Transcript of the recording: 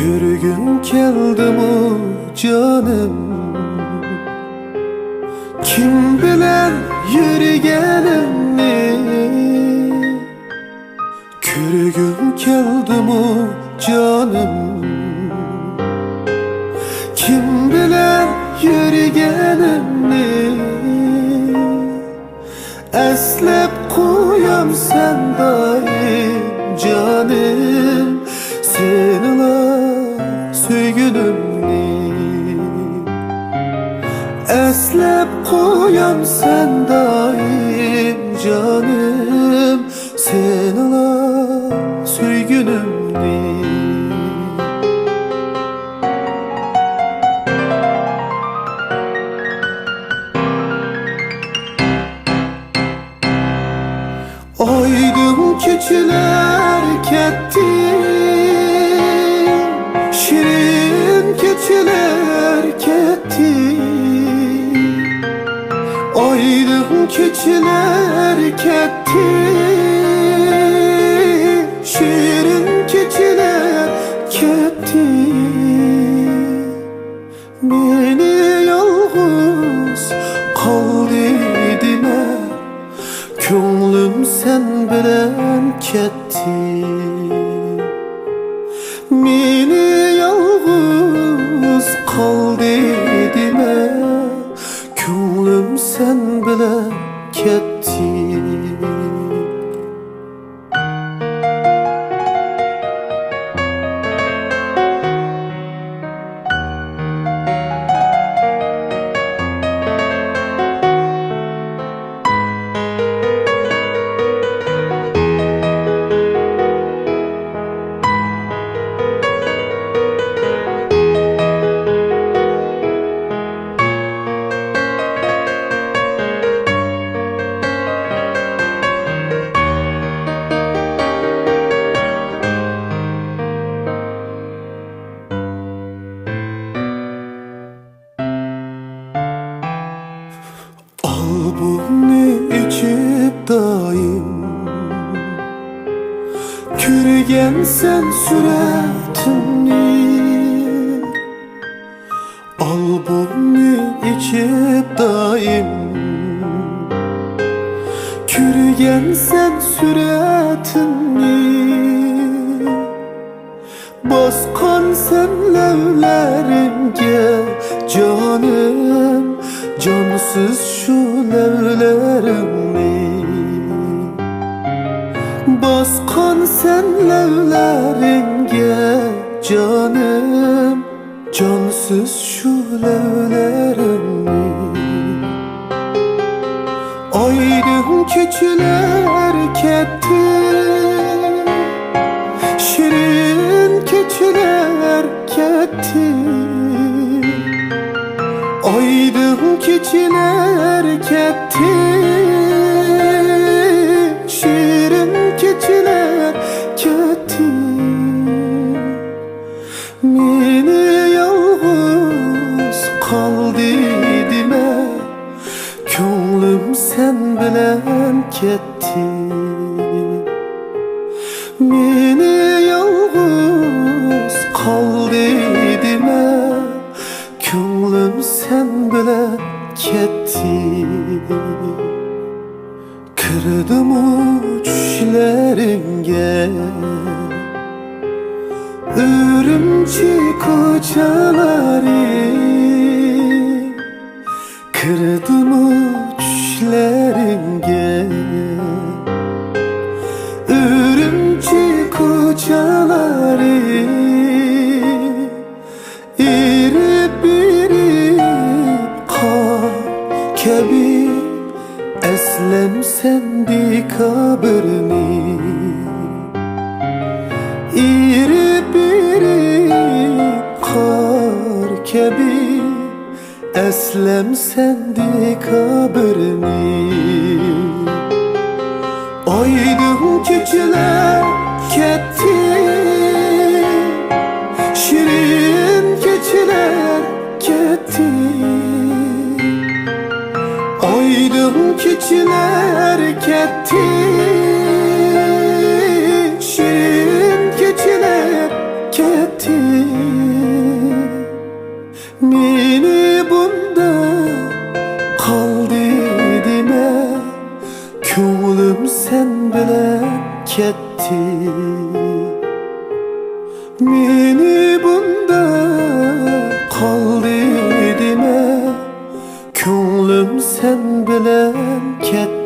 Körgüm keldimu canım, kim bilen yürügenimni. Körgüm keldimu canım, kim bilen yürügenimni. Eslep koyam sen daim canım, senila söygünümni. Eslep koyam sen daim canım, senila söygünümni. Aydın keçiler ketti, şirin keçiler ketti. Aydın keçiler ketti, şirin keçiler ketti. Beni yalnız kaldırdime, ko'nglim sen bilan ketdi. Meni yalnız qoldirdime, ko'nglim sen bilan ketdi. Bunu içip daim ko'rgan sen suratımni. Al bunu içip daim ko'rgan sen suratımni. Bosqan sen lavlarimga canım, cansız şu lavlarimni. Bosqan sen lavlarimga canım, cansız şu lavlarimni. Aydın keçiler ketti, şirin keçiler ketti. Aydın keçiler ketti, şirin keçiler ketti. Meni yalnız qoldirdime, ko'nglim sen bilan ketdi. Meni yalnız qoldirdime, ko'nglim sen bilan ketdi. Kirdim tushlaringga, Urumchi ko'chalari. Kirdim tushlaringga, Urumchi ko'chalari. Kabi eslem sendi kabrini. İrip irip kar kabi eslem sendi kabrini. Aydın keçiler ketti, şirin keçiler ketti. Aydın keçiler ketti, şirin keçiler ketti. meni bunda qal dedime, ko'nglim sen bilan ketdi. Meni bunda qal dedime, ko'nglim sen bilan ketdi.